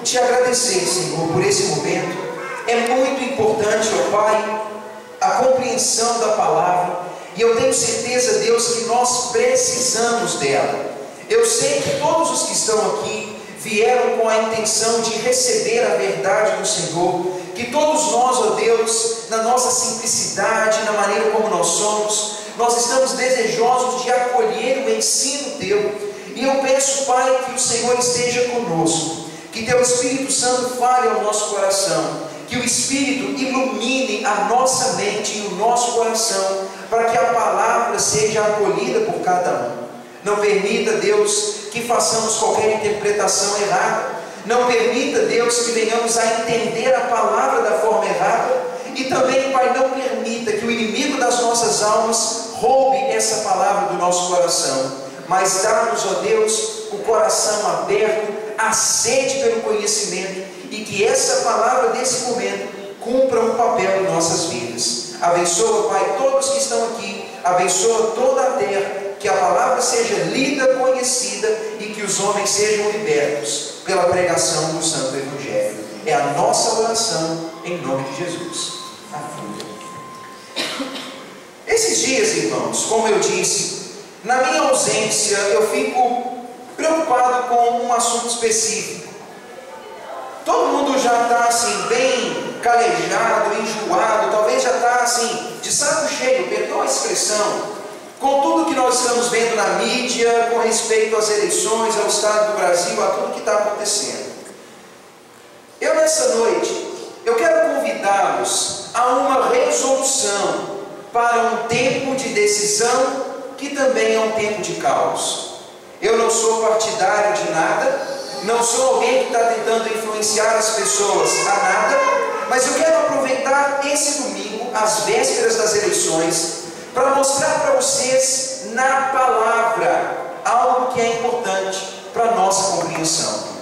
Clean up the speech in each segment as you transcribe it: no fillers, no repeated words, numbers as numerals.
te agradecer, Senhor, por esse momento. É muito importante, ó Pai, a compreensão da palavra, e eu tenho certeza, Deus, que nós precisamos dela. Eu sei que todos os que estão aqui vieram com a intenção de receber a verdade do Senhor, que todos nós, ó Deus, na nossa simplicidade, na maneira como nós somos, nós estamos desejosos de acolher o ensino Teu. E eu peço, Pai, que o Senhor esteja conosco, que Teu Espírito Santo fale ao nosso coração, que o Espírito ilumine a nossa mente e o nosso coração, para que a palavra seja acolhida por cada um. Não permita, Deus, que façamos qualquer interpretação errada. Não permita, Deus, que venhamos a entender a palavra da forma errada. E também, Pai, não permita que o inimigo das nossas almas roube essa palavra do nosso coração. Mas dá-nos, ó Deus, o coração aberto, a sede pelo conhecimento, e que essa palavra desse momento cumpra um papel em nossas vidas. Abençoa, Pai, todos que estão aqui, abençoa toda a terra, que a palavra seja lida, conhecida, e que os homens sejam libertos pela pregação do Santo Evangelho. É a nossa oração em nome de Jesus. Amém. Esses dias, irmãos, como eu disse, na minha ausência, eu fico preocupado com um assunto específico. Todo mundo já está assim, bem calejado, enjoado, talvez já está assim, de saco cheio, perdoa a expressão, com tudo que nós estamos vendo na mídia, com respeito às eleições, ao Estado do Brasil, a tudo que está acontecendo. Eu, nessa noite, eu quero convidá-los a uma resolução para um tempo de decisão, que também é um tempo de caos. Eu não sou partidário de nada, não sou alguém que está tentando influenciar as pessoas a nada, mas eu quero aproveitar esse domingo, às vésperas das eleições, para mostrar para vocês na palavra algo que é importante para a nossa compreensão.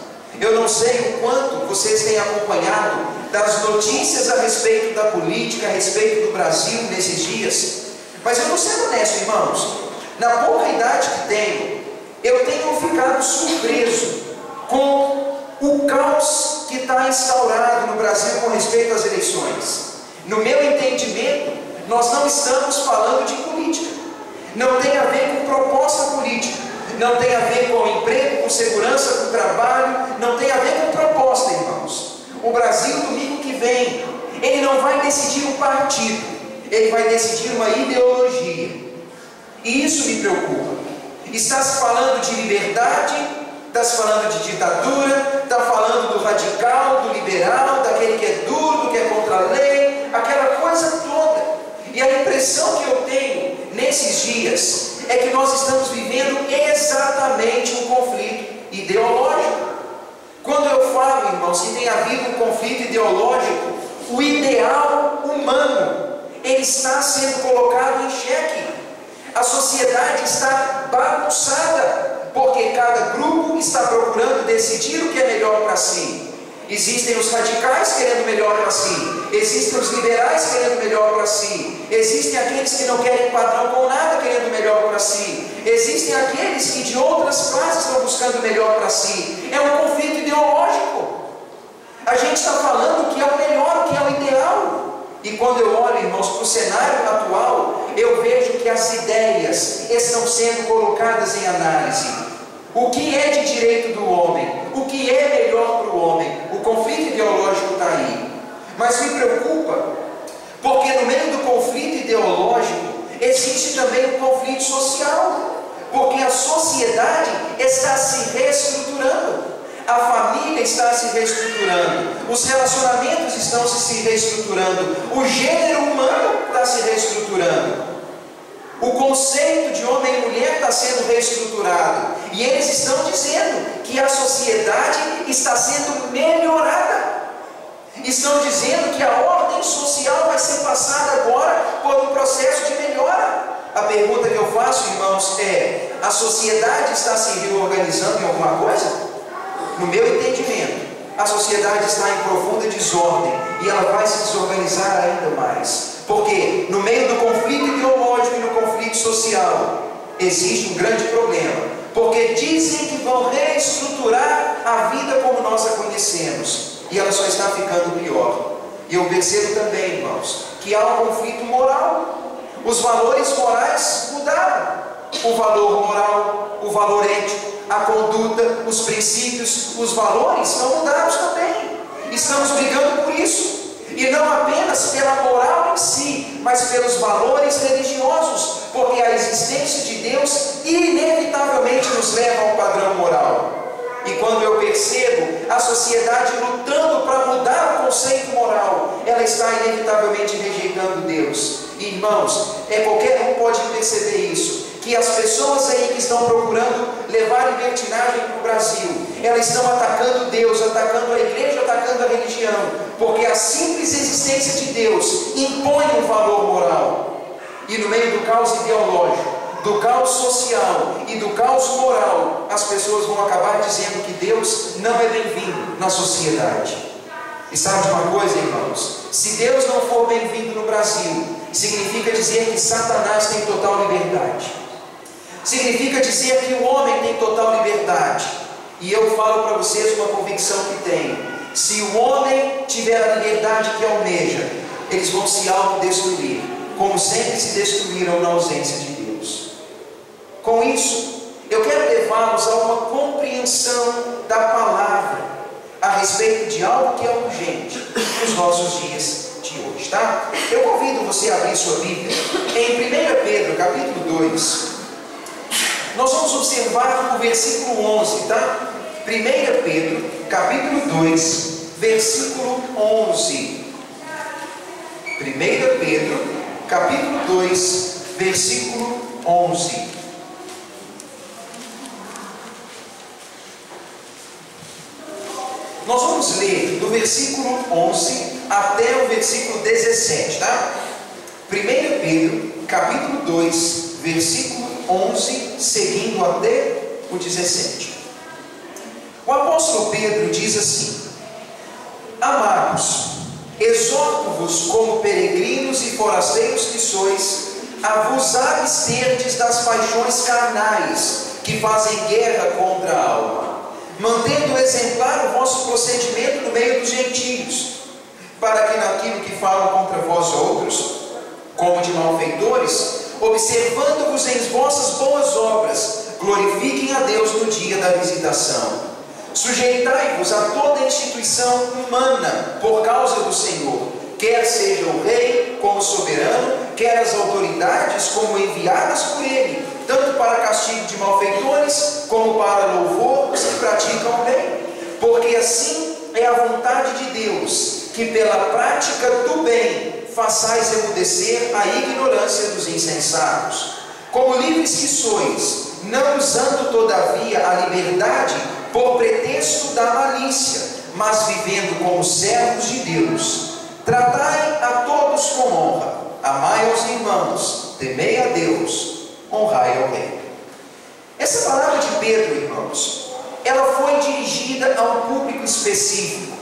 Eu não sei o quanto vocês têm acompanhado das notícias a respeito da política, a respeito do Brasil nesses dias, mas eu estou sendo honesto, irmãos. Na pouca idade que tenho, eu tenho ficado surpreso com o caos que está instaurado no Brasil com respeito às eleições. No meu entendimento, nós não estamos falando de política. Não tem a ver com proposta política. Não tem a ver com emprego, com segurança, com trabalho. Não tem a ver com proposta, irmãos. O Brasil, domingo que vem, ele não vai decidir um partido. Ele vai decidir uma ideologia. E isso me preocupa. Está se falando de liberdade, está se falando de ditadura, está falando do radical, do liberal, daquele que é duro, do que é contra a lei, aquela coisa toda. E a impressão que eu tenho nesses dias é que nós estamos vivendo exatamente um conflito ideológico. Quando eu falo, irmãos, que tem havido um conflito ideológico, o ideal humano, ele está sendo colocado em xeque. A sociedade está bagunçada, porque cada grupo está procurando decidir o que é melhor para si. Existem os radicais querendo melhor para si, existem os liberais querendo melhor para si, existem aqueles que não querem padrão com nada querendo melhor para si, existem aqueles que de outras classes estão buscando melhor para si. É um conflito ideológico. A gente está falando o que é o melhor, o que é o ideal. E quando eu olho, irmãos, para o cenário atual, eu vejo que as ideias estão sendo colocadas em análise. O que é de direito do homem? O que é melhor para o homem? O conflito ideológico está aí. Mas me preocupa, porque no meio do conflito ideológico, existe também um conflito social. Porque a sociedade está se reestruturando. A família está se reestruturando, os relacionamentos estão se reestruturando, o gênero humano está se reestruturando, o conceito de homem e mulher está sendo reestruturado, e eles estão dizendo que a sociedade está sendo melhorada, estão dizendo que a ordem social vai ser passada agora por um processo de melhora. A pergunta que eu faço, irmãos, é: a sociedade está se reorganizando em alguma coisa? No meu entendimento, a sociedade está em profunda desordem e ela vai se desorganizar ainda mais. Porque no meio do conflito ideológico e no conflito social existe um grande problema. Porque dizem que vão reestruturar a vida como nós a conhecemos. conhecemos, e ela só está ficando pior. E eu percebo também, irmãos, que há um conflito moral. Os valores morais mudaram. O valor moral, o valor ético, a conduta, os princípios, os valores são mudados também. Estamos brigando por isso. E não apenas pela moral em si, mas pelos valores religiosos, porque a existência de Deus inevitavelmente nos leva a um padrão moral. E quando eu percebo a sociedade lutando para mudar o conceito moral, ela está inevitavelmente rejeitando Deus. E, irmãos, qualquer um pode perceber isso, que as pessoas aí que estão procurando levar libertinagem para o Brasil, elas estão atacando Deus, atacando a igreja, atacando a religião, porque a simples existência de Deus impõe um valor moral. E no meio do caos ideológico, do caos social e do caos moral, as pessoas vão acabar dizendo que Deus não é bem-vindo na sociedade. E sabe de uma coisa, irmãos? Se Deus não for bem-vindo no Brasil, significa dizer que Satanás tem total liberdade. Significa dizer que o homem tem total liberdade. E eu falo para vocês uma convicção que tenho: se o homem tiver a liberdade que almeja, eles vão se autodestruir, como sempre se destruíram na ausência de Deus. Com isso, eu quero levá-los a uma compreensão da palavra a respeito de algo que é urgente nos nossos dias de hoje, tá? Eu convido você a abrir sua Bíblia em 1 Pedro, capítulo 2. Nós vamos observar o versículo 11, tá? 1 Pedro, capítulo 2, versículo 11. 1 Pedro, capítulo 2, versículo 11. Nós vamos ler do versículo 11 até o versículo 17, tá? 1 Pedro, capítulo 2, versículo 11, seguindo até o 17. O apóstolo Pedro diz assim: Amados, exorto-vos como peregrinos e forasteiros que sois, a vos absterdes das paixões carnais que fazem guerra contra a alma, mantendo exemplar o vosso procedimento no meio dos gentios, para que naquilo que falam contra vós outros, como de malfeitores, observando-vos em vossas boas obras, glorifiquem a Deus no dia da visitação. Sujeitai-vos a toda instituição humana por causa do Senhor, quer seja o rei como soberano, quer as autoridades como enviadas por ele, tanto para castigo de malfeitores, como para louvor dos que praticam o bem. Porque assim é a vontade de Deus, que pela prática do bem façais emudecer a ignorância dos insensatos. Como livres que sois, não usando todavia a liberdade por pretexto da malícia, mas vivendo como servos de Deus. Tratai a todos com honra, amai aos irmãos, temei a Deus, honrai ao rei. Essa palavra de Pedro, irmãos, ela foi dirigida a um público específico.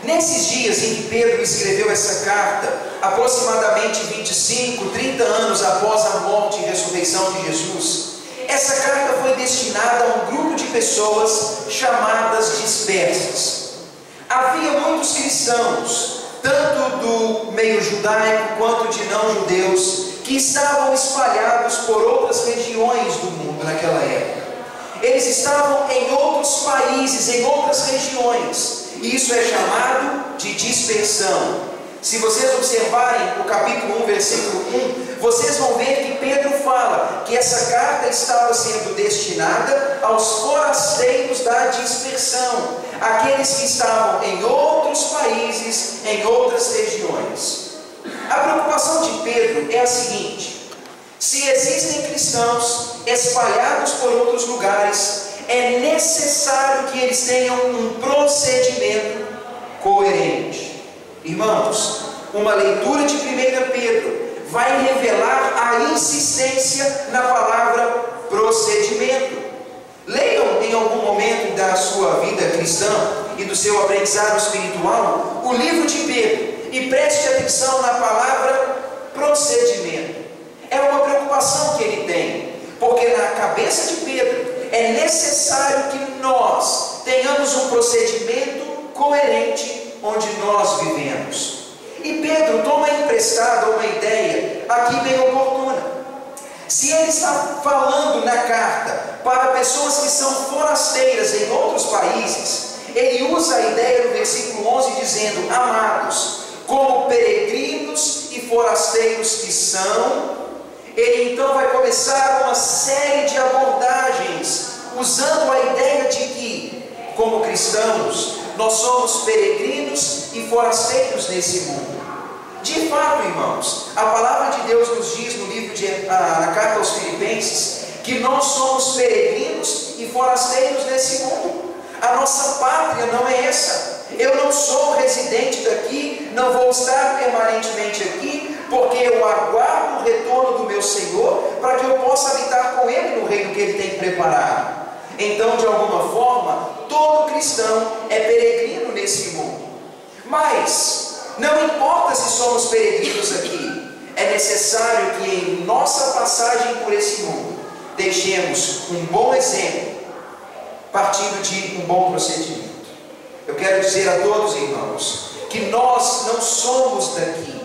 Nesses dias em que Pedro escreveu essa carta, aproximadamente 25, 30 anos após a morte e ressurreição de Jesus, essa carta foi destinada a um grupo de pessoas chamadas dispersas. Havia muitos cristãos, tanto do meio judaico quanto de não-judeus, que estavam espalhados por outras regiões do mundo naquela época. Eles estavam em outros países, em outras regiões. E isso é chamado de dispersão. Se vocês observarem o capítulo 1, versículo 1, vocês vão ver que Pedro fala que essa carta estava sendo destinada aos forasteiros da dispersão, aqueles que estavam em outros países, em outras regiões. A preocupação de Pedro é a seguinte: se existem cristãos espalhados por outros lugares, é necessário que eles tenham um procedimento coerente. Irmãos, uma leitura de 1 Pedro vai revelar a insistência na palavra procedimento. Leiam em algum momento da sua vida cristã e do seu aprendizado espiritual o livro de Pedro e preste atenção na palavra procedimento. É uma preocupação que ele tem, porque na cabeça de Pedro é necessário que nós tenhamos um procedimento coerente onde nós vivemos. E Pedro toma emprestada uma ideia aqui bem oportuna. Se ele está falando na carta para pessoas que são forasteiras em outros países, ele usa a ideia no versículo 11 dizendo: amados, como peregrinos e forasteiros que são. Ele então vai começar uma série de abordagens, usando a ideia de que, como cristãos, nós somos peregrinos e forasteiros nesse mundo. De fato, irmãos, a palavra de Deus nos diz no livro na carta aos Filipenses, que nós somos peregrinos e forasteiros nesse mundo. A nossa pátria não é essa. Eu não sou residente daqui, não vou estar permanentemente aqui, porque eu aguardo o retorno do meu Senhor, para que eu possa habitar com Ele no reino que Ele tem preparado. Então, de alguma forma, todo cristão é peregrino nesse mundo. Mas não importa se somos peregrinos aqui, é necessário que em nossa passagem por esse mundo deixemos um bom exemplo, partindo de um bom procedimento. Eu quero dizer a todos, irmãos, que nós não somos daqui,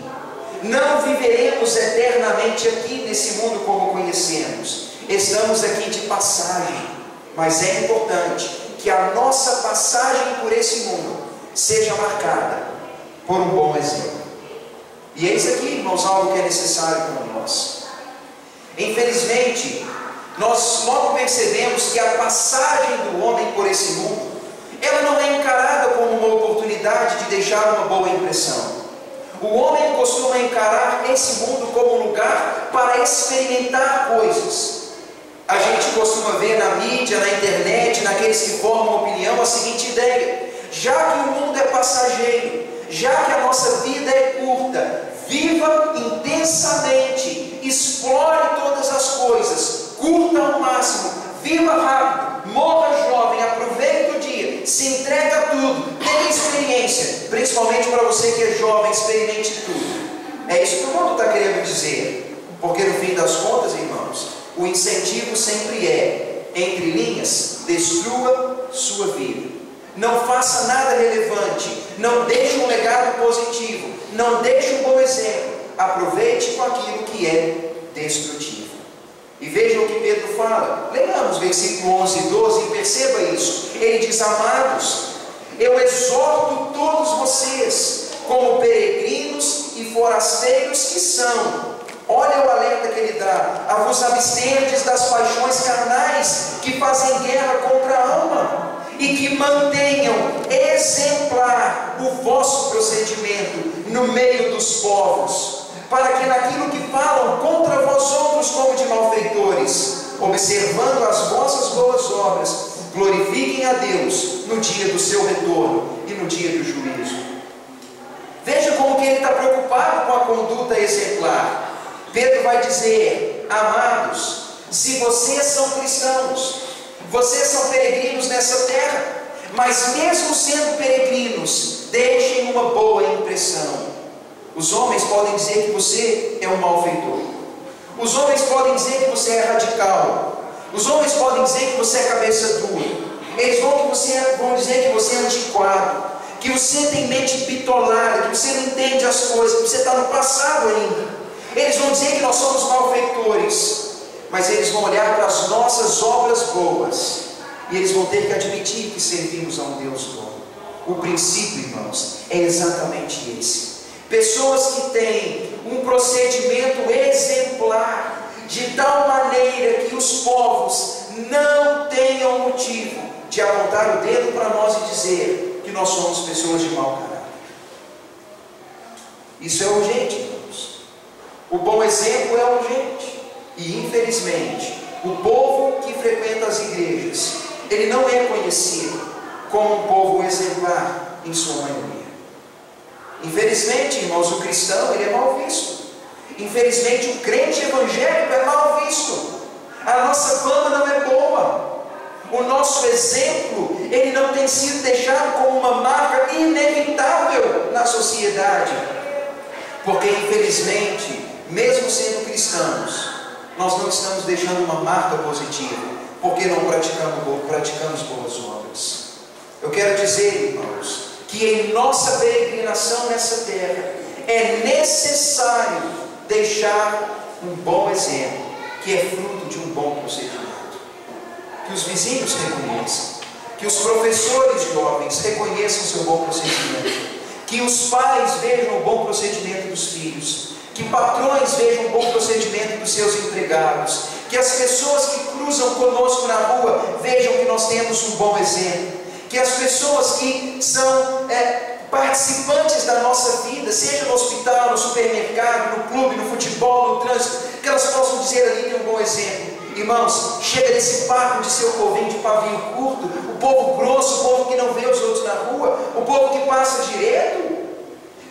não viveremos eternamente aqui nesse mundo como conhecemos. Estamos aqui de passagem, mas é importante que a nossa passagem por esse mundo seja marcada por um bom exemplo. E eis aqui, irmãos, algo que é necessário para nós. Infelizmente, nós logo percebemos que a passagem do homem por esse mundo, ela não é encarada como uma oportunidade de deixar uma boa impressão. O homem costuma encarar esse mundo como um lugar para experimentar coisas. A gente costuma ver na mídia, na internet, naqueles que formam opinião, a seguinte ideia: já que o mundo é passageiro, já que a nossa vida é curta, viva intensamente, explore todas as coisas, curta ao máximo, viva rápido, morra jovem, aproveite o dia, se entrega a tudo, tenha experiência, principalmente para você que é jovem, experimente tudo. É isso que o mundo está querendo dizer, porque no fim das contas, irmãos, o incentivo sempre é, entre linhas, destrua sua vida. Não faça nada relevante, não deixe um legado positivo, não deixe um bom exemplo, aproveite com aquilo que é destrutivo. E vejam o que Pedro fala, leiamos versículo 11 e 12 e perceba isso. Ele diz: amados, eu exorto todos vocês, como peregrinos e forasteiros que são. Olha o alerta que ele dá: a vos absterdes das paixões carnais que fazem guerra contra a alma, e que mantenham exemplar o vosso procedimento no meio dos povos, para que naquilo que falam contra vós outros como de malfeitores, observando as vossas boas obras, glorifiquem a Deus no dia do seu retorno e no dia do juízo. Veja como que ele está preocupado com a conduta exemplar. Pedro vai dizer: amados, se vocês são cristãos, vocês são peregrinos nessa terra, mas mesmo sendo peregrinos, deixem uma boa impressão. Os homens podem dizer que você é um malfeitor. Os homens podem dizer que você é radical. Os homens podem dizer que você é cabeça dura. Eles vão dizer que você é antiquado, que você tem mente bitolada, que você não entende as coisas, que você está no passado ainda. Eles vão dizer que nós somos malfeitores, mas eles vão olhar para as nossas obras boas e eles vão ter que admitir que servimos a um Deus bom. O princípio, irmãos, é exatamente esse. Pessoas que têm um procedimento exemplar, de tal maneira que os povos não tenham motivo de apontar o dedo para nós e dizer que nós somos pessoas de mau caráter. Isso é urgente, irmãos. O bom exemplo é urgente. E infelizmente, o povo que frequenta as igrejas, ele não é conhecido como um povo exemplar em sua maioria. Infelizmente, irmãos, o cristão, ele é mal visto. Infelizmente, o crente evangélico é mal visto. A nossa fama não é boa. O nosso exemplo, ele não tem sido deixado como uma marca inevitável na sociedade. Porque, infelizmente, mesmo sendo cristãos, nós não estamos deixando uma marca positiva, porque não praticamos boas obras. Eu quero dizer, irmãos, que em nossa peregrinação nessa terra é necessário deixar um bom exemplo, que é fruto de um bom procedimento. Que os vizinhos reconheçam, que os professores jovens reconheçam o seu bom procedimento, que os pais vejam o bom procedimento dos filhos, que patrões vejam o bom procedimento dos seus empregados, que as pessoas que cruzam conosco na rua vejam que nós temos um bom exemplo, que as pessoas que são participantes da nossa vida, seja no hospital, no supermercado, no clube, no futebol, no trânsito, que elas possam dizer ali tem um bom exemplo. Irmãos, chega desse papo de ser o povinho de pavio curto, o povo grosso, o povo que não vê os outros na rua, o povo que passa direto.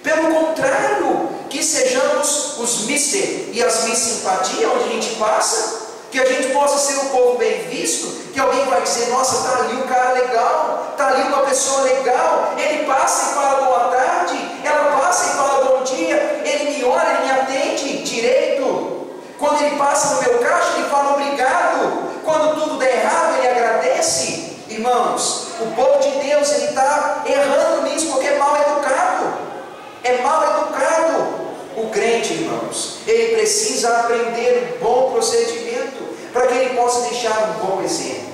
Pelo contrário, que sejamos os mister e as miss simpatia onde a gente passa, que a gente possa ser um povo bem visto, que alguém vai dizer, nossa, está ali um cara legal, está ali uma pessoa legal, ele passa e fala boa tarde, ela passa e fala bom dia, ele me olha, ele me atende direito. Quando ele passa no meu caixa, ele fala obrigado. Quando tudo der errado, ele agradece. Irmãos, o povo de Deus, ele está errando nisso, porque é mal educado. É mal educado. O crente, irmãos, ele precisa aprender um bom procedimento, para que ele possa deixar um bom exemplo.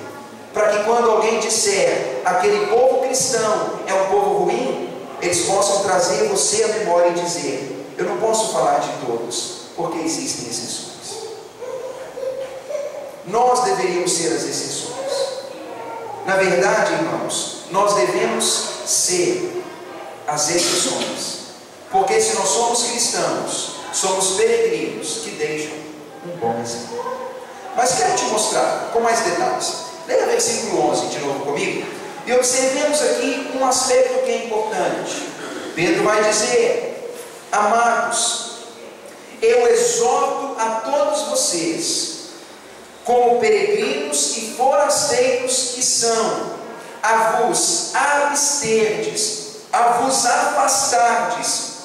Para que quando alguém disser, aquele povo cristão é um povo ruim, eles possam trazer você à memória e dizer, eu não posso falar de todos, porque existem exceções. Nós deveríamos ser as exceções. Na verdade, irmãos, nós devemos ser as exceções. Porque se nós somos cristãos, somos peregrinos que deixam um bom exemplo. Mas quero te mostrar com mais detalhes. Leia o versículo 11 de novo comigo. E observemos aqui um aspecto que é importante. Pedro vai dizer, amados, eu exorto a todos vocês, como peregrinos e forasteiros que são, a vos absterdes, a vos afastardes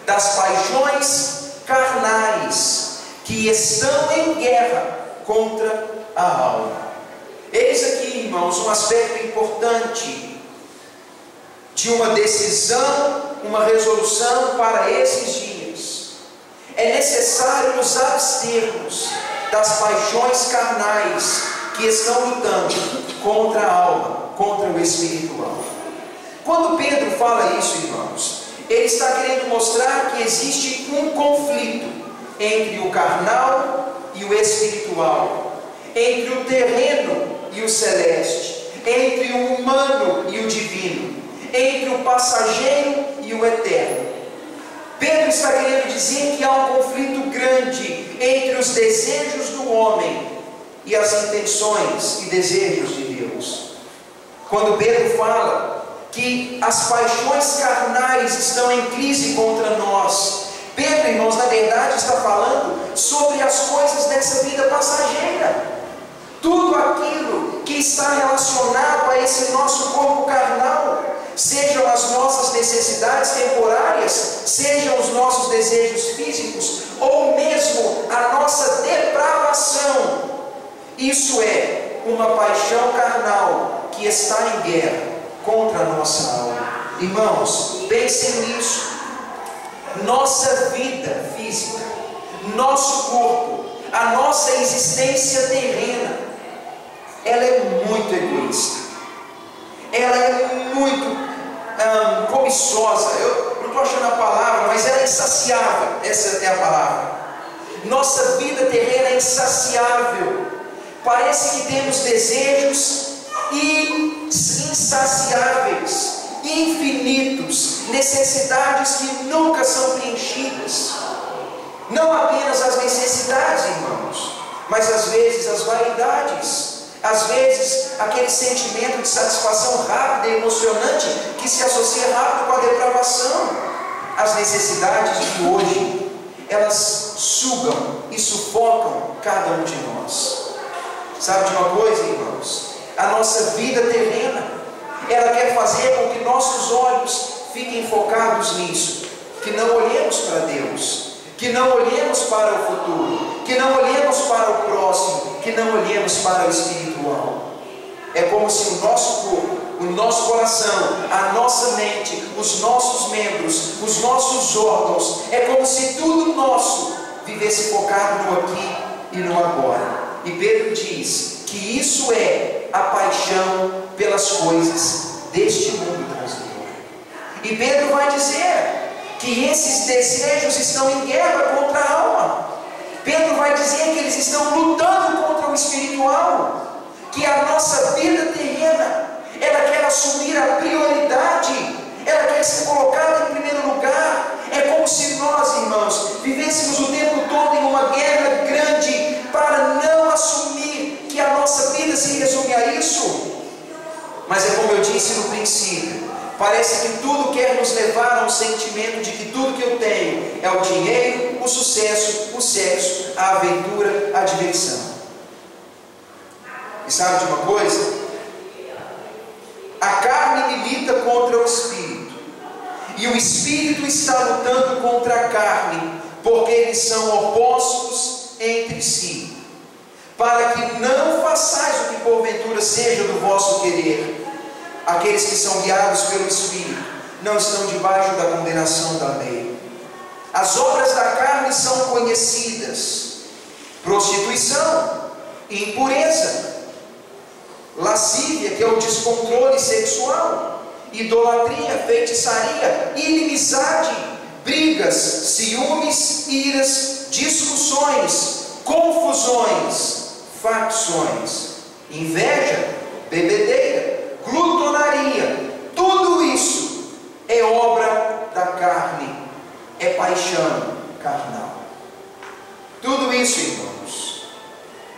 das paixões carnais que estão em guerra contra a alma. Eis aqui, irmãos, um aspecto importante de uma decisão, uma resolução para esses dias. É necessário nos abstermos das paixões carnais que estão lutando contra a alma, contra o espiritual. Quando Pedro fala isso, irmãos, ele está querendo mostrar que existe um conflito entre o carnal e o espiritual, entre o terreno e o celeste, entre o humano e o divino, entre o passageiro e o eterno. Pedro está querendo dizer que há um conflito grande entre os desejos do homem e as intenções e desejos de Deus. Quando Pedro fala que as paixões carnais estão em crise contra nós, Pedro, irmãos, na verdade está falando sobre as coisas dessa vida passageira. Tudo aquilo que está relacionado a esse nosso corpo carnal, sejam as nossas necessidades temporárias, sejam os nossos desejos físicos, ou mesmo a nossa depravação. Isso é uma paixão carnal que está em guerra contra a nossa alma. Irmãos, pensem nisso. Nossa vida física, nosso corpo, a nossa existência terrena, ela é muito egoísta. Ela é muito cobiçosa. Eu não estou achando a palavra, mas ela é insaciável. Essa é a palavra. Nossa vida terrena é insaciável. Parece que temos desejos insaciáveis, infinitos, necessidades que nunca são preenchidas. Não apenas as necessidades, irmãos, mas às vezes as vaidades. Às vezes, aquele sentimento de satisfação rápida e emocionante que se associa rápido com a depravação. As necessidades de hoje, elas sugam e sufocam cada um de nós. Sabe de uma coisa, irmãos? A nossa vida terrena, ela quer fazer com que nossos olhos fiquem focados nisso, que não olhemos para Deus, que não olhemos para o futuro, que não olhemos para o próximo, que não olhemos para o espiritual. É como se o nosso corpo, o nosso coração, a nossa mente, os nossos membros, os nossos órgãos, é como se tudo nosso vivesse focado no aqui e no agora. E Pedro diz que isso é a paixão pelas coisas deste mundo transitorio. E Pedro vai dizer que esses desejos estão em guerra contra a alma. Pedro vai dizer que eles estão lutando contra o espiritual, que a nossa vida terrena, ela quer assumir a prioridade, ela quer ser colocada em primeiro lugar. É como se nós, irmãos, vivêssemos o tempo todo em uma guerra grande para não assumir que a nossa vida se resume a isso. Mas é como eu disse no princípio, parece que tudo quer nos levar a um sentimento de que tudo que eu tenho é o dinheiro, o sucesso, o sexo, a aventura, a diversão. E sabe de uma coisa? A carne milita contra o espírito, e o espírito está lutando contra a carne, porque eles são opostos entre si, para que não façais o que porventura seja do vosso querer. Aqueles que são guiados pelo Espírito não estão debaixo da condenação da lei. As obras da carne são conhecidas: prostituição, impureza, lascívia, que é o descontrole sexual, idolatria, feitiçaria, inimizade, brigas, ciúmes, iras, discussões, confusões, facções, inveja, bebedeira, glutonaria. Tudo isso é obra da carne, é paixão carnal. Tudo isso, irmãos,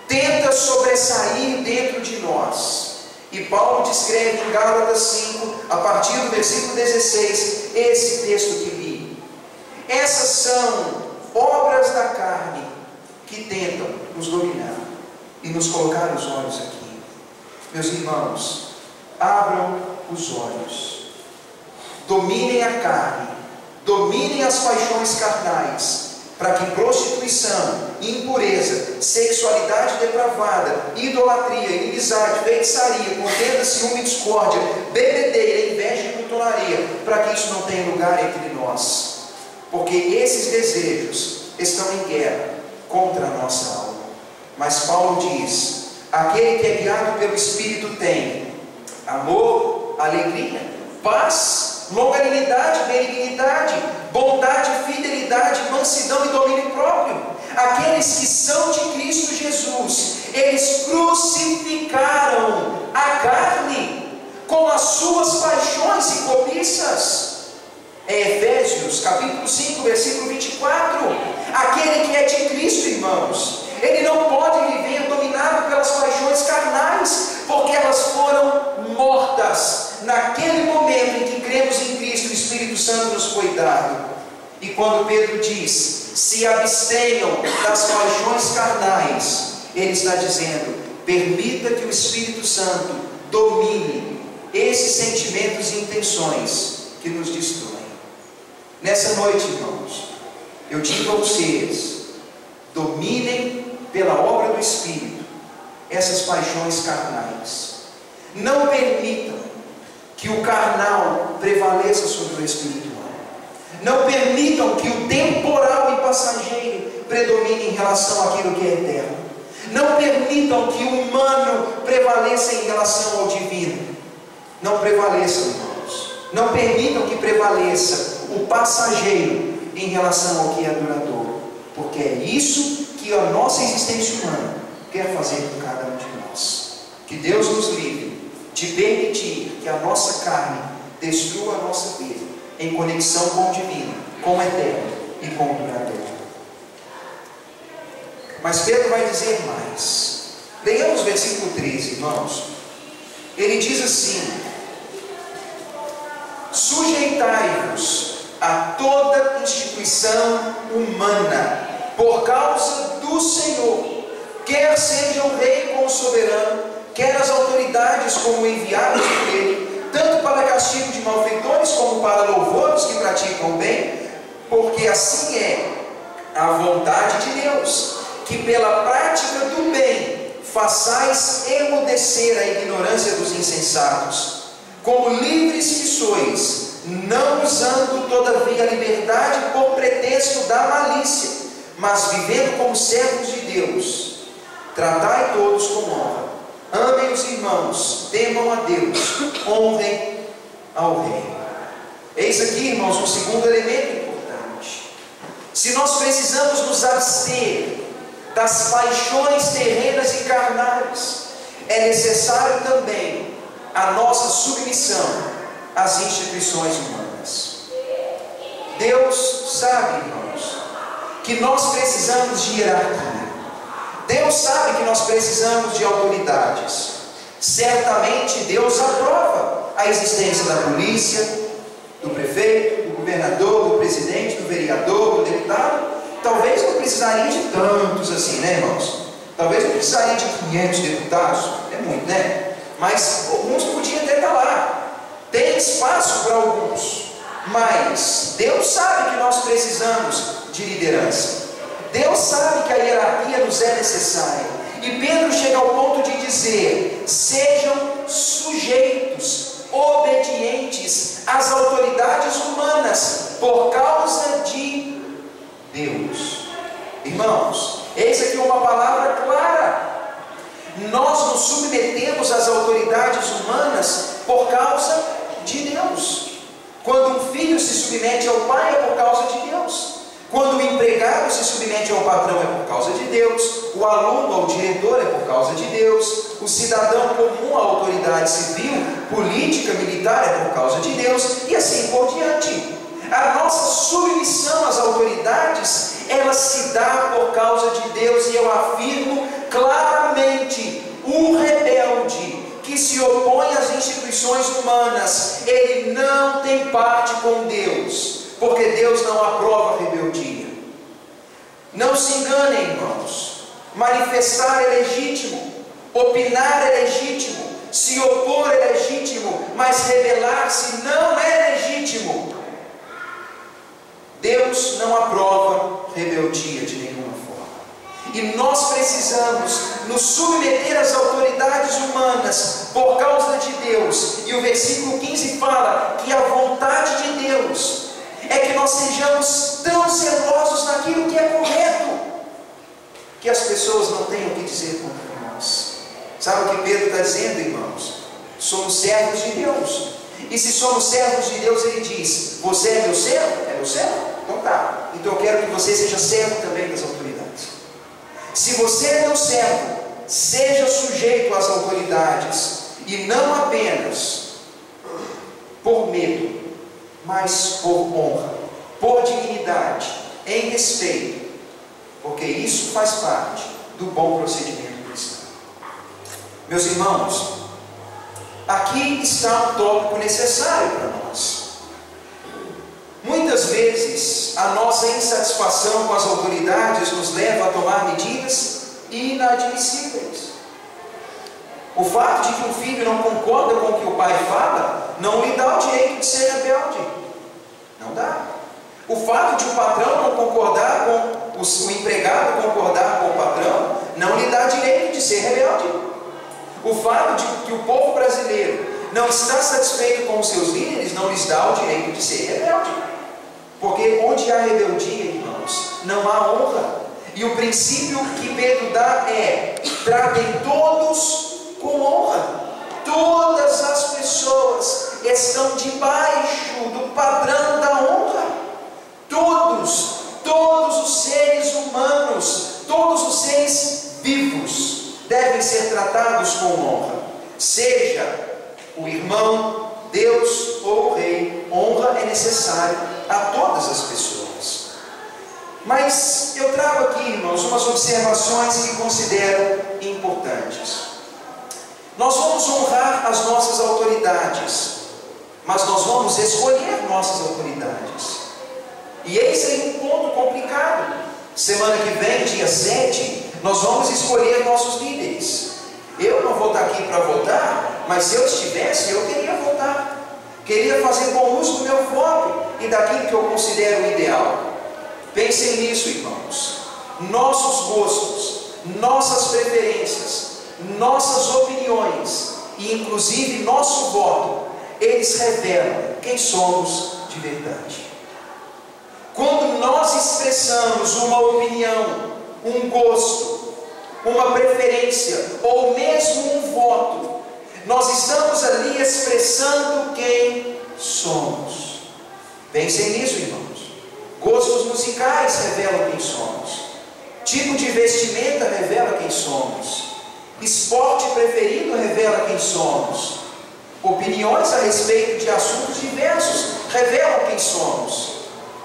tenta sobressair dentro de nós. E Paulo descreve em Gálatas 5, a partir do versículo 16, esse texto que li. Essas são obras da carne que tentam nos dominar e nos colocar os olhos aqui. Meus irmãos, abram os olhos, dominem a carne, dominem as paixões carnais, para que prostituição, impureza, sexualidade depravada, idolatria, inimizade, feitiçaria, contenda, ciúme, discórdia, bebedeira, inveja e glutonaria, para que isso não tenha lugar entre nós, porque esses desejos estão em guerra contra a nossa alma. Mas Paulo diz: aquele que é guiado pelo Espírito tem amor, alegria, paz, longanimidade, benignidade, bondade, fidelidade, mansidão e domínio próprio. Aqueles que são de Cristo Jesus, eles crucificaram a carne com as suas paixões e cobiças. É Efésios capítulo 5, versículo 24. Aquele que é de Cristo, irmãos, ele não pode viver dominado pelas paixões carnais, porque elas foram mortas naquele momento em que cremos em Cristo. O Espírito Santo nos foi dado. E quando Pedro diz: se abstenham das paixões carnais, ele está dizendo: permita que o Espírito Santo domine esses sentimentos e intenções que nos destroem. Nessa noite, irmãos, eu digo a vocês: dominem pela obra do Espírito essas paixões carnais. Não permitam que o carnal prevaleça sobre o espiritual. Não permitam que o temporal e passageiro predomine em relação àquilo que é eterno. Não permitam que o humano prevaleça em relação ao divino. Não prevaleçam, irmãos. Não permitam que prevaleça o passageiro em relação ao que é duradouro, porque é isso que a nossa existência humana quer fazer com cada um de nós. Que Deus nos livre de permitir que a nossa carne destrua a nossa vida em conexão com o divino, com o eterno e com o duradouro. Mas Pedro vai dizer mais. Leiamos o versículo 13, irmãos. Ele diz assim: sujeitai-vos a toda instituição humana por causa do Senhor, quer seja o rei como soberano, quer as autoridades como enviados por ele, tanto para castigo de malfeitores como para louvor dos que praticam o bem, porque assim é a vontade de Deus, que pela prática do bem façais emudecer a ignorância dos insensatos. como livres que sois, não usando todavia a liberdade por pretexto da malícia, mas vivendo como servos de Deus, tratai todos com honra, amem os irmãos, temam a Deus, honrem ao Rei. Eis aqui, irmãos, um segundo elemento importante. Se nós precisamos nos abster das paixões terrenas e carnais, é necessário também a nossa submissão às instituições humanas. Deus sabe, irmãos, que nós precisamos de hierarquia. Deus sabe que nós precisamos de autoridades. Certamente Deus aprova a existência da polícia, do prefeito, do governador, do presidente, do vereador, do deputado. Talvez não precisaria de tantos assim, né, irmãos? Talvez não precisaria de 500 deputados, é muito, né? Mas alguns podiam até estar lá. Tem espaço para alguns. Mas Deus sabe que nós precisamos de liderança. Deus sabe que a hierarquia nos é necessária. E Pedro chega ao ponto de dizer: sejam sujeitos, obedientes às autoridades humanas, por causa de Deus. Irmãos, eis aqui uma palavra clara. Nós nos submetemos às autoridades humanas por causa de Deus. Quando um filho se submete ao pai, é por causa de Deus. Quando o empregado se submete ao patrão, é por causa de Deus. O aluno ao diretor é por causa de Deus. O cidadão comum à autoridade civil, política, militar é por causa de Deus. E assim por diante. A nossa submissão às autoridades, ela se dá por causa de Deus. E eu afirmo claramente: um rebelde que se opõe às instituições humanas, ele não tem parte com Deus, porque Deus não aprova a rebeldia. Não se enganem, irmãos. Manifestar é legítimo, opinar é legítimo, se opor é legítimo, mas rebelar-se não é legítimo. Deus não aprova rebeldia de nenhuma forma. E nós precisamos nos submeter às autoridades humanas por causa de Deus. E o versículo 15 fala que a vontade de Deus é que nós sejamos tão zelosos naquilo que é correto, que as pessoas não tenham o que dizer contra nós. Sabe o que Pedro está dizendo, irmãos? Somos servos de Deus. E se somos servos de Deus, ele diz: você é meu servo? É meu servo? Então tá. Então eu quero que você seja servo também das autoridades. Se você é meu servo, seja sujeito às autoridades. E não apenas por medo, mas por honra, por dignidade, em respeito, porque isso faz parte do bom procedimento cristão. Meus irmãos, aqui está um tópico necessário para nós. Muitas vezes a nossa insatisfação com as autoridades nos leva a tomar medidas inadmissíveis. O fato de que um filho não concorda com o que o pai fala não lhe dá o direito de ser rebelde. Não dá. O fato de o patrão não concordar com o empregado concordar com o patrão não lhe dá direito de ser rebelde. O fato de que o povo brasileiro não está satisfeito com os seus líderes não lhes dá o direito de ser rebelde. Porque onde há rebeldia, irmãos, não há honra. E o princípio que Pedro dá é: tratem todos com honra. Todas as pessoas estão debaixo do padrão da honra. Todos os seres humanos, todos os seres vivos devem ser tratados com honra. Seja o irmão, Deus ou o rei, honra é necessária a todas as pessoas. Mas eu trago aqui, irmãos, umas observações que considero importantes. Nós vamos honrar as nossas autoridades, mas nós vamos escolher nossas autoridades. E esse é um ponto complicado. Semana que vem, dia 7, nós vamos escolher nossos líderes. Eu não vou estar aqui para votar, mas se eu estivesse, eu queria votar. Queria fazer bom uso do meu voto e daquilo que eu considero ideal. Pensem nisso, irmãos. Nossos gostos, nossas preferências, nossas opiniões e inclusive nosso voto eles revelam quem somos de verdade. Quando nós expressamos uma opinião, um gosto, uma preferência ou mesmo um voto, nós estamos ali expressando quem somos. Pensem nisso, irmãos. Gostos musicais revelam quem somos. Tipo de vestimenta revela quem somos. Esporte preferido revela quem somos. Opiniões a respeito de assuntos diversos revelam quem somos.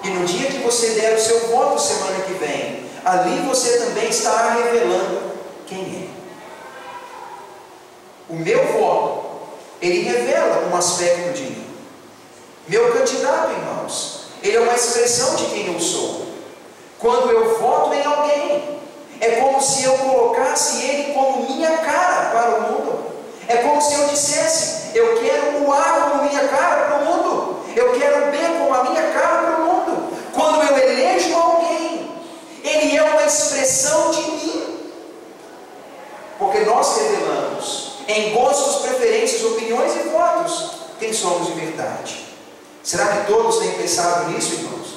E no dia que você der o seu voto semana que vem, ali você também estará revelando quem é. O meu voto, ele revela um aspecto de mim. Meu candidato, irmãos, ele é uma expressão de quem eu sou. Quando eu voto em alguém, é como se eu colocasse ele como minha cara para o mundo. É como se eu dissesse: eu quero o A como minha cara para o mundo, eu quero o B como a minha cara para o mundo. Quando eu elejo alguém, ele é uma expressão de mim, porque nós revelamos em gostos, preferências, opiniões e votos quem somos de verdade. Será que todos têm pensado nisso, irmãos?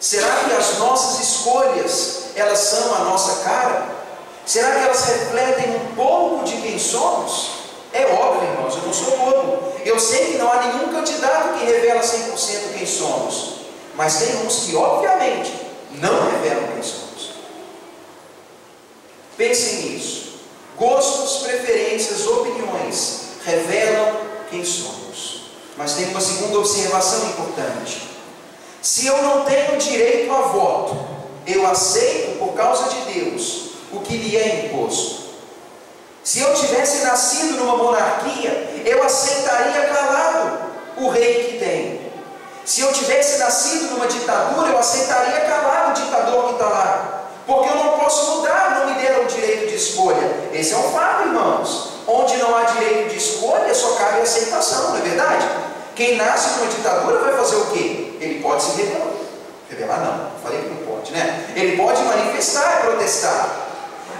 Será que as nossas escolhas, elas são a nossa cara? Será que elas refletem um pouco de quem somos? É óbvio, irmãos, eu não sou bobo. Eu sei que não há nenhum candidato que revela 100% quem somos. Mas tem uns que, obviamente, não revelam quem somos. Pensem nisso. Gostos, preferências, opiniões revelam quem somos. Mas tem uma segunda observação importante. Se eu não tenho direito a voto, eu aceito por causa de Deus o que lhe é imposto. Se eu tivesse nascido numa monarquia, eu aceitaria calado o rei que tem. Se eu tivesse nascido numa ditadura, eu aceitaria calado o ditador que está lá. Porque eu não posso mudar, não me deram o direito de escolha. Esse é um fato, irmãos. Onde não há direito de escolha, só cabe aceitação, não é verdade? Quem nasce numa ditadura vai fazer o quê? Ele pode se rebelar. Rebelar não, falei que não pode, né? Ele pode manifestar e protestar.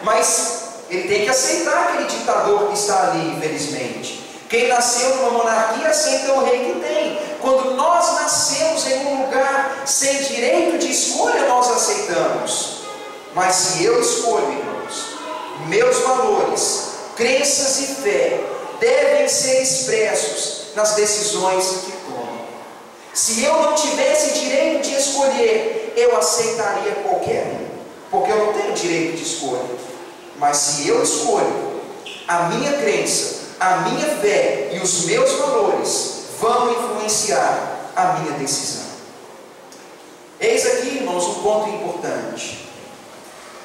Mas ele tem que aceitar aquele ditador que está ali, infelizmente. Quem nasceu numa monarquia aceita o rei que tem. Quando nós nascemos em um lugar sem direito de escolha, nós aceitamos. Mas se eu escolho, irmãos, meus valores, crenças e fé devem ser expressos nas decisões que tomo. Se eu não tivesse direito de escolher, eu aceitaria qualquer um, porque eu não tenho direito de escolha. Mas se eu escolho, a minha crença, a minha fé e os meus valores vão influenciar a minha decisão. Eis aqui, irmãos, um ponto importante.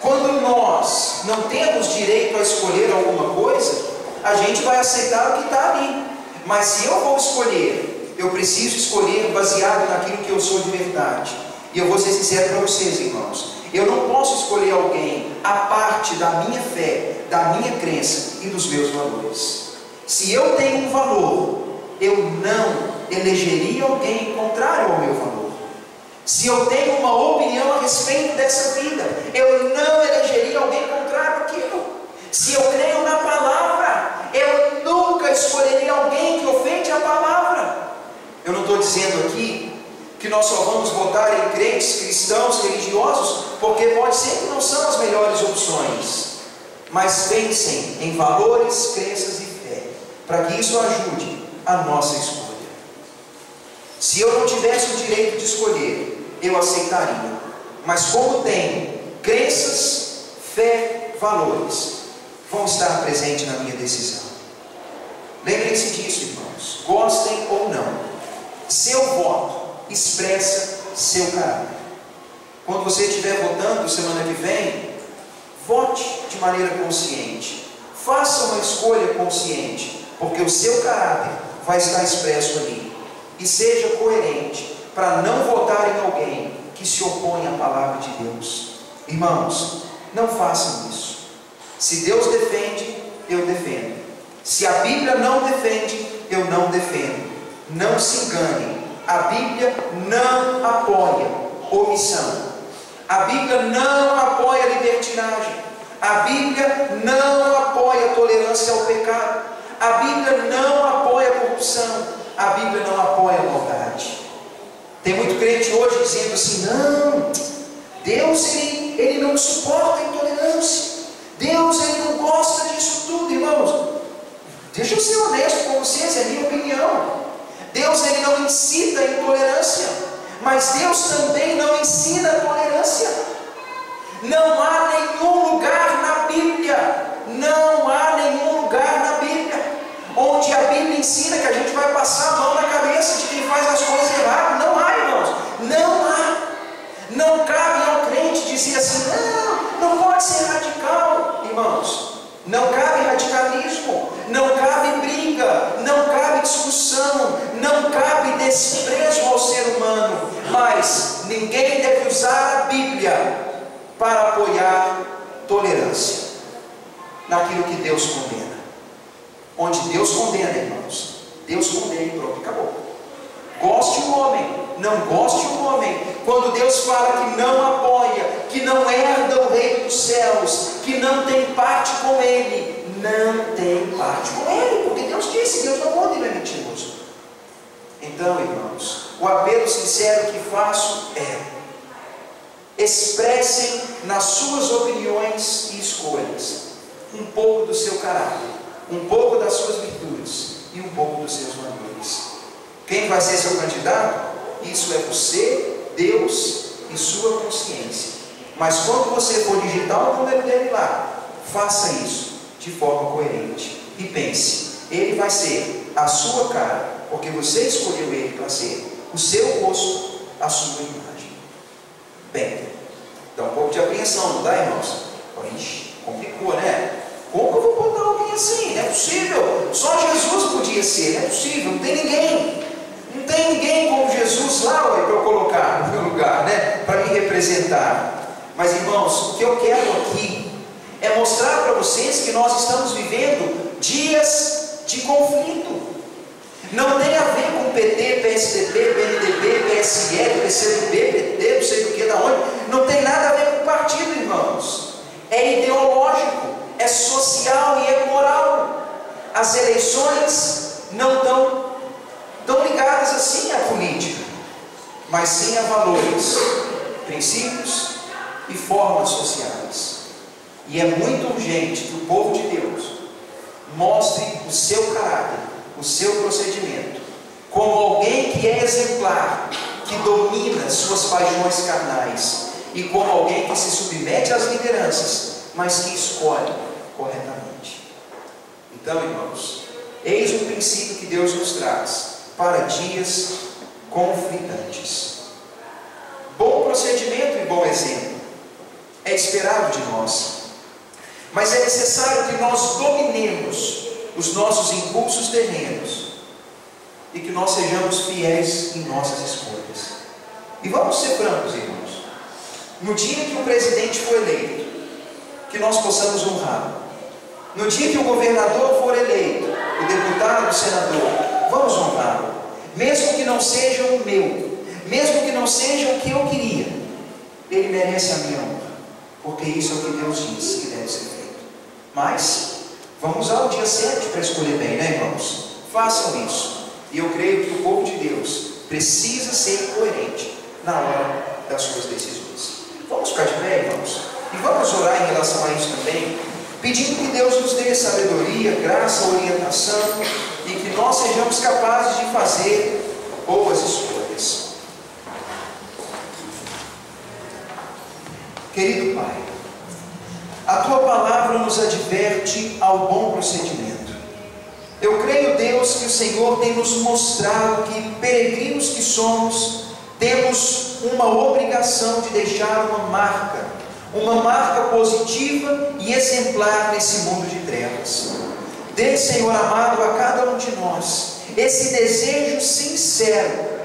Quando nós não temos direito a escolher alguma coisa, a gente vai aceitar o que está ali. Mas se eu vou escolher, eu preciso escolher baseado naquilo que eu sou de verdade. E eu vou ser sincero para vocês, irmãos. Eu não posso escolher alguém a parte da minha fé, da minha crença e dos meus valores. Se eu tenho um valor, eu não elegeria alguém contrário ao meu valor. Se eu tenho uma opinião a respeito dessa vida, eu não elegeria alguém contrário àquilo. Se eu creio na palavra, eu nunca escolheria alguém que ofende a palavra. Eu não estou dizendo aqui que nós só vamos votar em crentes, cristãos, religiosos, porque pode ser que não são as melhores opções. Mas pensem em valores, crenças e fé, para que isso ajude a nossa escolha. Se eu não tivesse o direito de escolher, eu aceitaria. Mas como tenho crenças, fé, valores, vão estar presentes na minha decisão. Lembrem-se disso, irmãos. Gostem ou não, seu voto expressa seu caráter. Quando você estiver votando semana que vem, vote de maneira consciente. Faça uma escolha consciente, porque o seu caráter vai estar expresso ali. E seja coerente para não votar em alguém que se opõe à palavra de Deus. Irmãos, não façam isso. Se Deus defende, eu defendo. Se a Bíblia não defende, eu não defendo. Não se engane. A Bíblia não apoia omissão. A Bíblia não apoia libertinagem. A Bíblia não apoia tolerância ao pecado. A Bíblia não apoia corrupção. a Bíblia não apoia a maldade. Tem muito crente hoje dizendo assim: não, Deus ele não suporta a intolerância, Deus ele não gosta disso tudo. Irmãos, deixa eu ser honesto com vocês, é a minha opinião. Deus ele não incita a intolerância, mas Deus também não ensina a tolerância. Não há nenhum lugar na Bíblia, não há nenhum lugar na Bíblia onde a Bíblia ensina que a gente vai passar a mão na cabeça de quem faz as coisas erradas. Não há, irmãos, não há. Não cabe ao crente dizer assim: não pode ser radical. Irmãos, não cabe radicalismo, não cabe briga, não cabe discussão, não cabe desprezo ao ser humano, mas ninguém deve usar a Bíblia para apoiar tolerância naquilo que Deus condena. Onde Deus condena, irmãos, Deus condena e pronto, acabou. Goste o homem, não goste o homem, quando Deus fala que não apoia, que não herda o reino dos céus, que não tem parte com ele, não tem parte com ele, porque Deus disse, Deus não pode, ele é mentiroso. Então, irmãos, o apelo sincero que faço é: expressem nas suas opiniões e escolhas um pouco do seu caráter, um pouco das suas virtudes e um pouco dos seus valores. Quem vai ser seu candidato? Isso é você, Deus e sua consciência. Mas quando você for digitar o número dele lá, faça isso de forma coerente e pense: ele vai ser a sua cara, porque você escolheu ele para ser o seu rosto, a sua imagem. Bem, dá um pouco de apreensão, não dá, irmãos? Ixi, complicou, né? Como eu vou botar alguém assim? Não é possível. Só Jesus podia ser. Não é possível. Não tem ninguém. Não tem ninguém como Jesus lá para eu colocar no meu lugar, né? Para me representar. Mas, irmãos, o que eu quero aqui é mostrar para vocês que nós estamos vivendo dias de conflito. Não tem a ver com PT, PSDB, PMDB, PSL, PCdoB, PT, não sei do que, da onde. Não tem nada a ver com partido, irmãos. É ideológico, é social e é moral. As eleições não estão tão ligadas assim à política, mas sim a valores, princípios e formas sociais. E é muito urgente que o povo de Deus mostre o seu caráter, o seu procedimento, como alguém que é exemplar, que domina suas paixões carnais, e como alguém que se submete às lideranças, mas que escolhe corretamente. Então, irmãos, eis o princípio que Deus nos traz para dias conflitantes. Bom procedimento e bom exemplo é esperado de nós, mas é necessário que nós dominemos os nossos impulsos terrenos e que nós sejamos fiéis em nossas escolhas. E vamos ser francos, irmãos. No dia que o presidente for eleito, que nós possamos honrá-lo. No dia que o governador for eleito, o deputado, o senador, vamos honrá-lo. Mesmo que não seja o meu, mesmo que não seja o que eu queria, ele merece a minha honra, porque isso é o que Deus diz que deve ser feito. Mas vamos usar o dia certo para escolher bem, né, irmãos? Façam isso. E eu creio que o povo de Deus precisa ser coerente na hora das suas decisões. Vamos ficar de pé, irmãos? E vamos orar em relação a isso também, pedindo que Deus nos dê sabedoria, graça, orientação, e que nós sejamos capazes de fazer boas escolhas. Querido Pai, a Tua palavra nos adverte ao bom procedimento. Eu creio, Deus, que o Senhor tem nos mostrado que, peregrinos que somos, temos uma obrigação de deixar uma marca positiva e exemplar nesse mundo de trevas. Dê, Senhor amado, a cada um de nós esse desejo sincero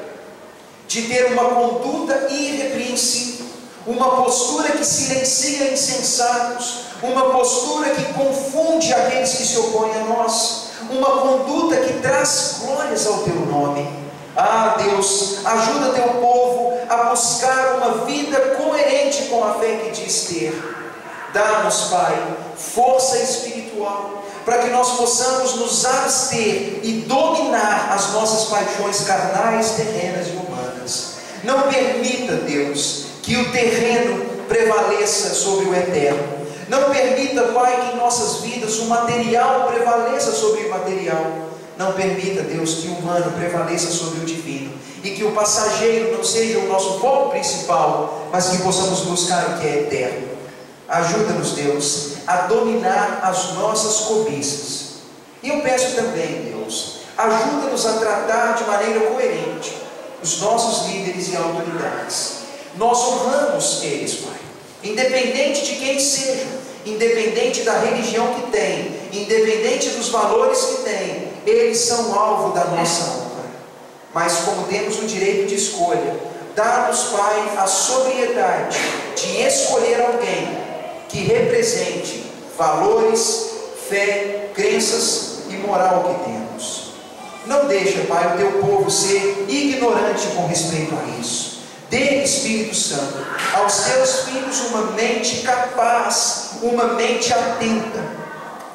de ter uma conduta irrepreensível, uma postura que silencia insensatos, uma postura que confunde aqueles que se opõem a nós, uma conduta que traz glórias ao Teu nome. Ah, Deus, ajuda Teu povo a buscar uma vida coerente com a fé que diz ter. Dá-nos, Pai, força espiritual, para que nós possamos nos abster e dominar as nossas paixões carnais, terrenas e humanas. Não permita, Deus, que o terreno prevaleça sobre o eterno. Não permita, Pai, que em nossas vidas o material prevaleça sobre o imaterial. Não permita, Deus, que o humano prevaleça sobre o divino, e que o passageiro não seja o nosso foco principal, mas que possamos buscar o que é eterno. Ajuda-nos, Deus, a dominar as nossas cobiças. E eu peço também, Deus, ajuda-nos a tratar de maneira coerente os nossos líderes e autoridades. Nós honramos eles, Pai, independente de quem sejam, independente da religião que tem, independente dos valores que tem, eles são alvo da nossa honra. Mas como temos o direito de escolha, dá-nos, Pai, a sobriedade de escolher alguém que represente valores, fé, crenças e moral que temos. Não deixa, Pai, o teu povo ser ignorante com respeito a isso. Dê, Espírito Santo, aos teus filhos uma mente capaz, uma mente atenta,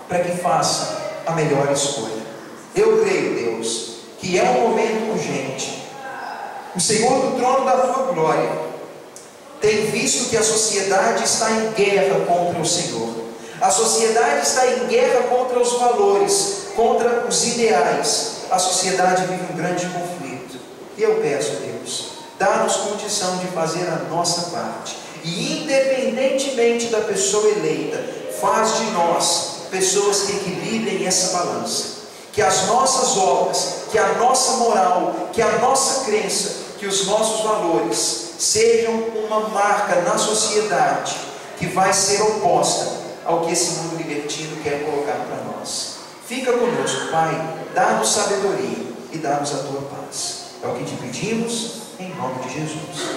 para que faça a melhor escolha. Eu creio, Deus, que é um momento urgente. O Senhor do trono da tua glória tem visto que a sociedade está em guerra contra o Senhor. A sociedade está em guerra contra os valores, contra os ideais. A sociedade vive um grande conflito. E eu peço, Deus, dá-nos condição de fazer a nossa parte. E independentemente da pessoa eleita, faz de nós pessoas que equilibrem essa balança. Que as nossas obras, que a nossa moral, que a nossa crença, que os nossos valores sejam uma marca na sociedade que vai ser oposta ao que esse mundo libertino quer colocar para nós. Fica conosco, Pai, dá-nos sabedoria e dá-nos a tua paz. É o que te pedimos, em nome de Jesus.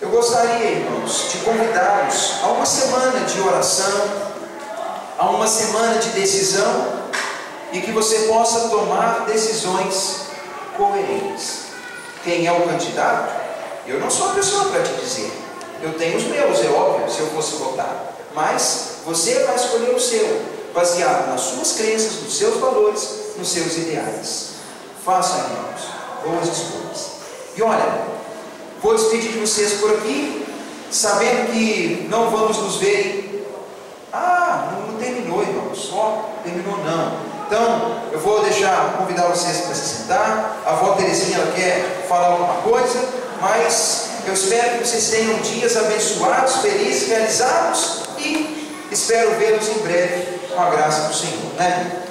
Eu gostaria, irmãos, de convidá-los a uma semana de oração, a uma semana de decisão, e que você possa tomar decisões coerentes. Quem é o candidato? Eu não sou a pessoa para te dizer. Eu tenho os meus, é óbvio, se eu fosse votar. Mas você vai escolher o seu, baseado nas suas crenças, nos seus valores, nos seus ideais. Façam, irmãos, boas escolhas. E olha, vou despedir de vocês por aqui, sabendo que não vamos nos ver. Não terminou, irmãos. Terminou não. Então, eu vou convidar vocês para se sentar. A avó Terezinha, ela quer falar alguma coisa, mas eu espero que vocês tenham dias abençoados, felizes, realizados, e espero vê-los em breve com a graça do Senhor, né?